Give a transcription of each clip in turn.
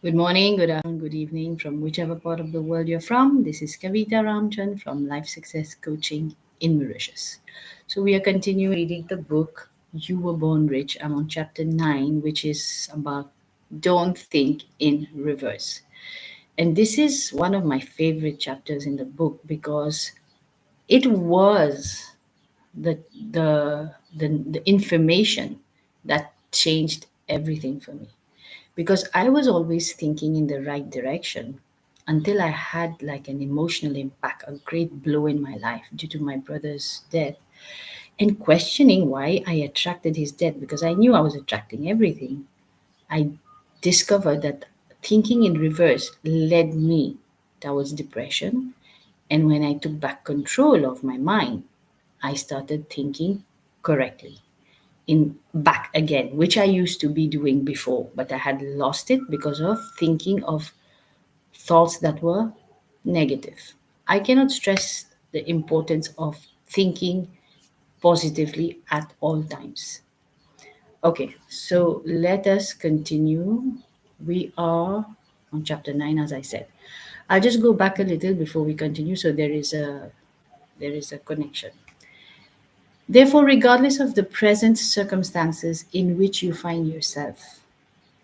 Good morning, good afternoon, good evening from whichever part of the world you're from. This is Kavita Ramchand from Life Success Coaching in Mauritius. So, we are continuing reading the book You Were Born Rich. I'm on chapter 9, which is about Don't Think in Reverse. And this is one of my favorite chapters in the book because it was the, the information that changed everything for me because I was always thinking in the right direction until I had like an emotional impact, a great blow in my life due to my brother's death, and questioning why I attracted his death because I knew I was attracting everything. I discovered that thinking in reverse led me towards depression. And when I took back control of my mind, I started thinking correctly in back again, which I used to be doing before, but I had lost it because of thinking of thoughts that were negative. I cannot stress the importance of thinking positively at all times. Okay, so let us continue. We are on chapter 9, as I said. I'll just go back a little before we continue so there is a connection. Therefore, regardless of the present circumstances in which you find yourself,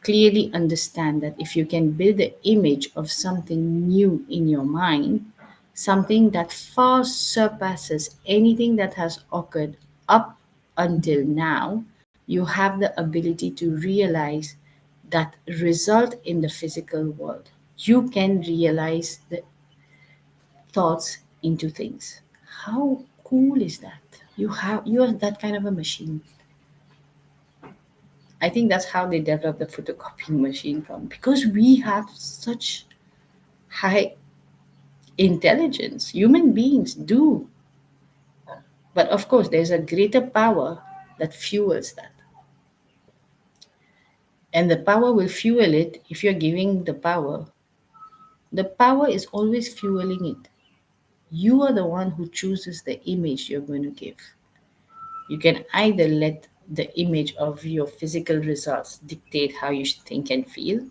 clearly understand that if you can build the image of something new in your mind, something that far surpasses anything that has occurred up until now, you have the ability to realize that result in the physical world. You can realize the thoughts into things. How cool is that? You are that kind of a machine. I think that's how they developed the photocopying machine from because we have such high intelligence. Human beings do. But of course, there's a greater power that fuels that. And the power will fuel it if you're giving the power. The power is always fueling it. You are the one who chooses the image you're going to give. You can either let the image of your physical results dictate how you think and feel,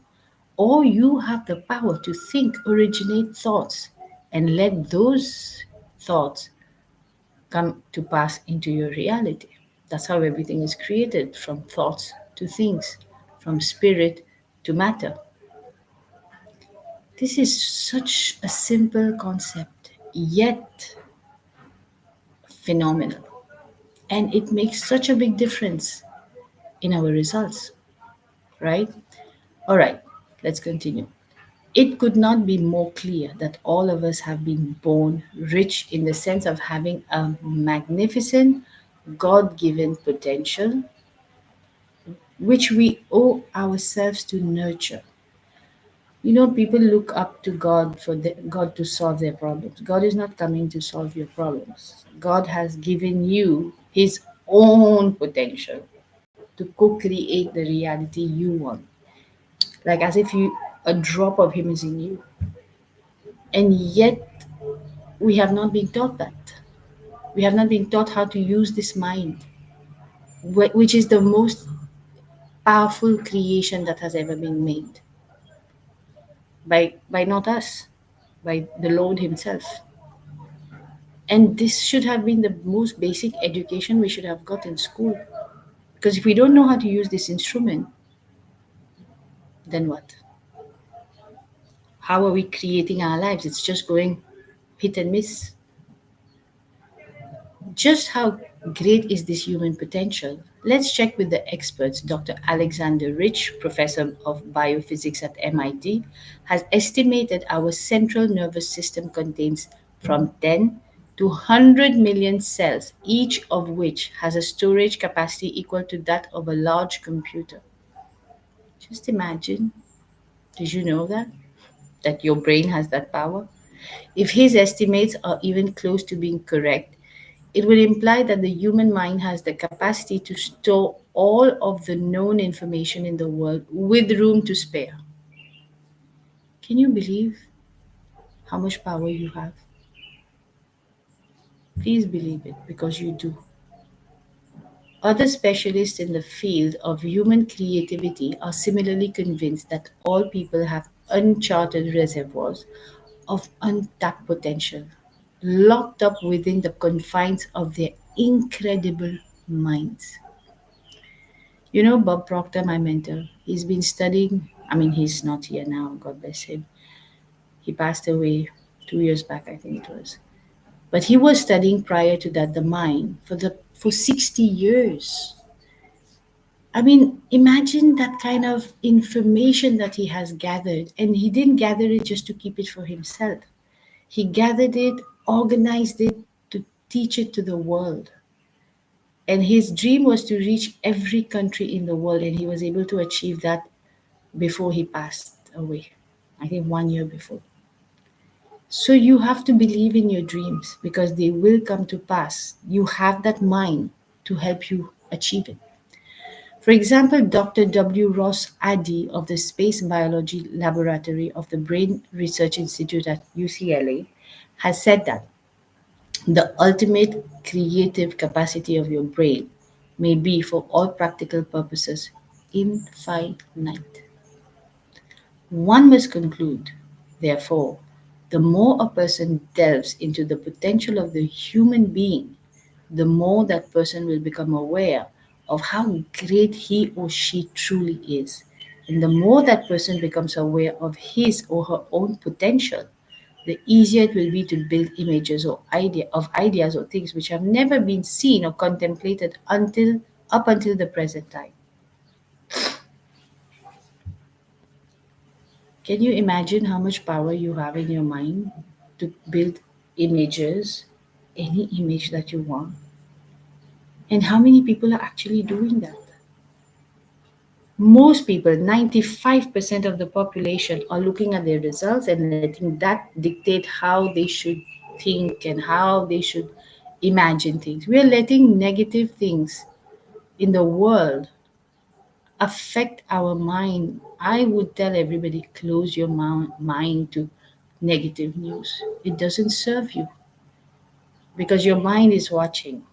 or you have the power to think, originate thoughts, and let those thoughts come to pass into your reality. That's how everything is created from thoughts to things, from spirit to matter. This is such a simple concept, yet phenomenal. And it makes such a big difference in our results, right? All right, let's continue. It could not be more clear that all of us have been born rich in the sense of having a magnificent God given potential which we owe ourselves to nurture. People look up to God for God to solve their problems. God is not coming to solve your problems. God has given you His own potential to co create the reality you want. Like as if a drop of Him is in you. And yet, we have not been taught that. We have not been taught how to use this mind, which is the most powerful creation that has ever been made by not us, by the Lord Himself. And this should have been the most basic education we should have got in school. Because if we don't know how to use this instrument, then what? How are we creating our lives? It's just going hit and miss. Just how great is this human potential? Let's check with the experts. Dr. Alexander Rich, professor of biophysics at MIT, has estimated our central nervous system contains from 10 to 100 million cells, each of which has a storage capacity equal to that of a large computer. Just imagine. Did you know that? That your brain has that power? If his estimates are even close to being correct, it would imply that the human mind has the capacity to store all of the known information in the world with room to spare. Can you believe how much power you have? Please believe it because you do. Other specialists in the field of human creativity are similarly convinced that all people have uncharted reservoirs of untapped potential, locked up within the confines of their incredible minds. You know, Bob Proctor, my mentor, he's been studying. I mean, he's not here now, God bless him. He passed away 2 years back, I think it was. But he was studying prior to that the mind for 60 years. I mean, imagine that kind of information that he has gathered, and he didn't gather it just to keep it for himself. He gathered it, organized it to teach it to the world. And his dream was to reach every country in the world, and he was able to achieve that before he passed away. I think 1 year before. So you have to believe in your dreams because they will come to pass. You have that mind to help you achieve it. For example, Dr. W. Ross Addy of the Space Biology Laboratory of the Brain Research Institute at UCLA has said that the ultimate creative capacity of your brain may be, for all practical purposes, infinite. One must conclude, therefore, the more a person delves into the potential of the human being, the more that person will become aware of how great he or she truly is. And the more that person becomes aware of his or her own potential, the easier it will be to build images or ideas or things which have never been seen or contemplated until up until the present time. Can you imagine how much power you have in your mind to build images, any image that you want? And how many people are actually doing that? Most people, 95% of the population, are looking at their results and letting that dictate how they should think and how they should imagine things. We are letting negative things in the world affect our mind. I would tell everybody close your mind to negative news. It doesn't serve you because your mind is watching.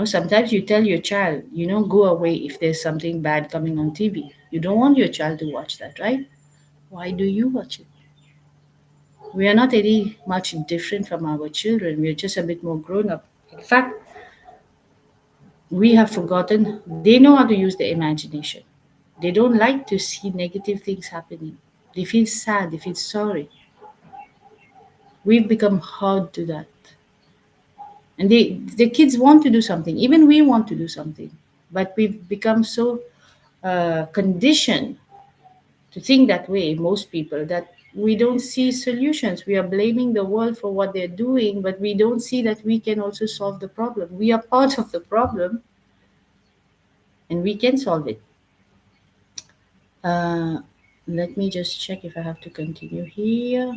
Sometimes you tell your child, go away if there's something bad coming on TV. You don't want your child to watch that, right? Why do you watch it? We are not any much different from our children. We're just a bit more grown up. In fact, we have forgotten they know how to use their imagination. They don't like to see negative things happening. They feel sad, they feel sorry. We've become hard to that. And the kids want to do something. Even we want to do something. But we've become so conditioned to think that way, most people, that we don't see solutions. We are blaming the world for what they're doing, but we don't see that we can also solve the problem. We are part of the problem and we can solve it. Uh, Let me just check if I have to continue here.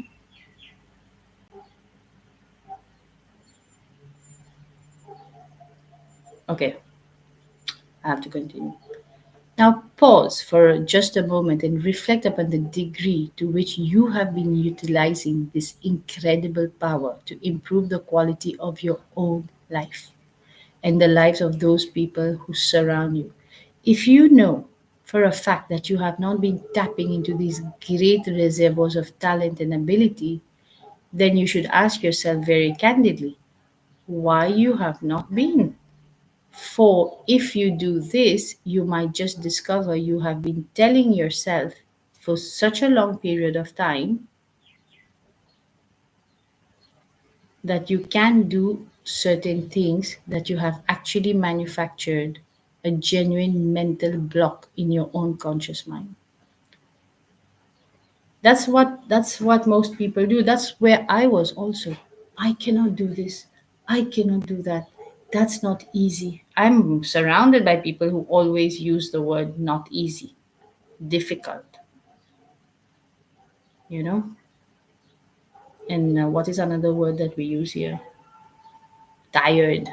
Okay, I have to continue. Now, pause for just a moment and reflect upon the degree to which you have been utilizing this incredible power to improve the quality of your own life and the lives of those people who surround you. If you know for a fact that you have not been tapping into these great reservoirs of talent and ability, then you should ask yourself very candidly why you have not been. For if you do this, you might just discover you have been telling yourself for such a long period of time that you can do certain things that you have actually manufactured a genuine mental block in your own conscious mind. That's what most people do. That's where I was also. I cannot do this. I cannot do that. That's not easy. I'm surrounded by people who always use the word not easy, difficult, you know? And what is another word that we use here? Tired.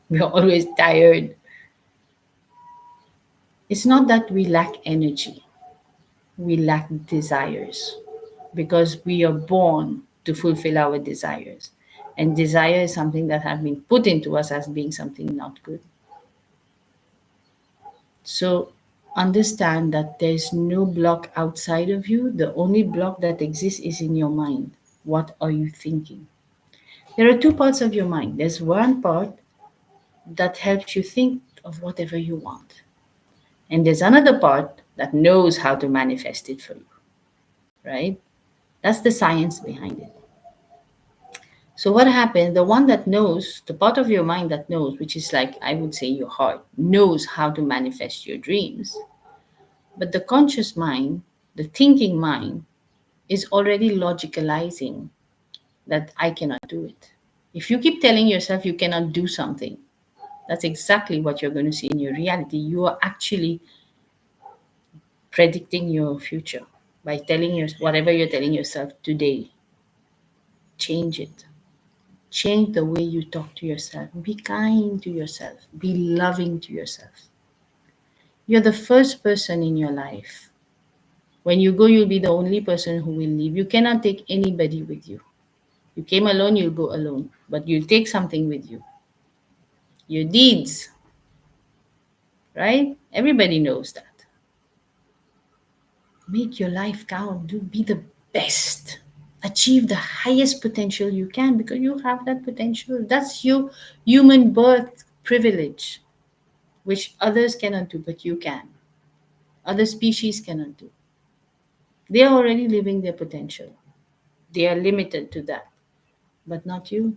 We're always tired. It's not that we lack energy, we lack desires because we are born to fulfill our desires. And desire is something that has been put into us as being something not good. So understand that there is no block outside of you. The only block that exists is in your mind. What are you thinking? There are two parts of your mind. There's one part that helps you think of whatever you want, and there's another part that knows how to manifest it for you, right? That's the science behind it. So, what happens, the one that knows, the part of your mind that knows, which is like, I would say, your heart, knows how to manifest your dreams. But the conscious mind, the thinking mind, is already logicalizing that I cannot do it. If you keep telling yourself you cannot do something, that's exactly what you're going to see in your reality. You are actually predicting your future by telling your whatever you're telling yourself today. Change it. Change the way you talk to yourself. Be kind to yourself. Be loving to yourself. You're the first person in your life. When you go, you'll be the only person who will leave. You cannot take anybody with you. You came alone, you'll go alone. But you'll take something with you. Your deeds, right? Everybody knows that. Make your life count. Do be the best. Achieve the highest potential you can because you have that potential. That's your human birth privilege, which others cannot do, but you can. Other species cannot do. They are already living their potential. They are limited to that, but not you.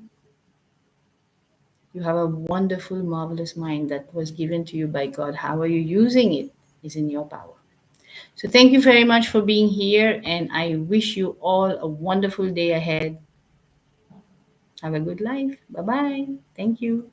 You have a wonderful, marvelous mind that was given to you by God. How are you using it is in your power. So, thank you very much for being here, and I wish you all a wonderful day ahead. Have a good life. Bye bye. Thank you.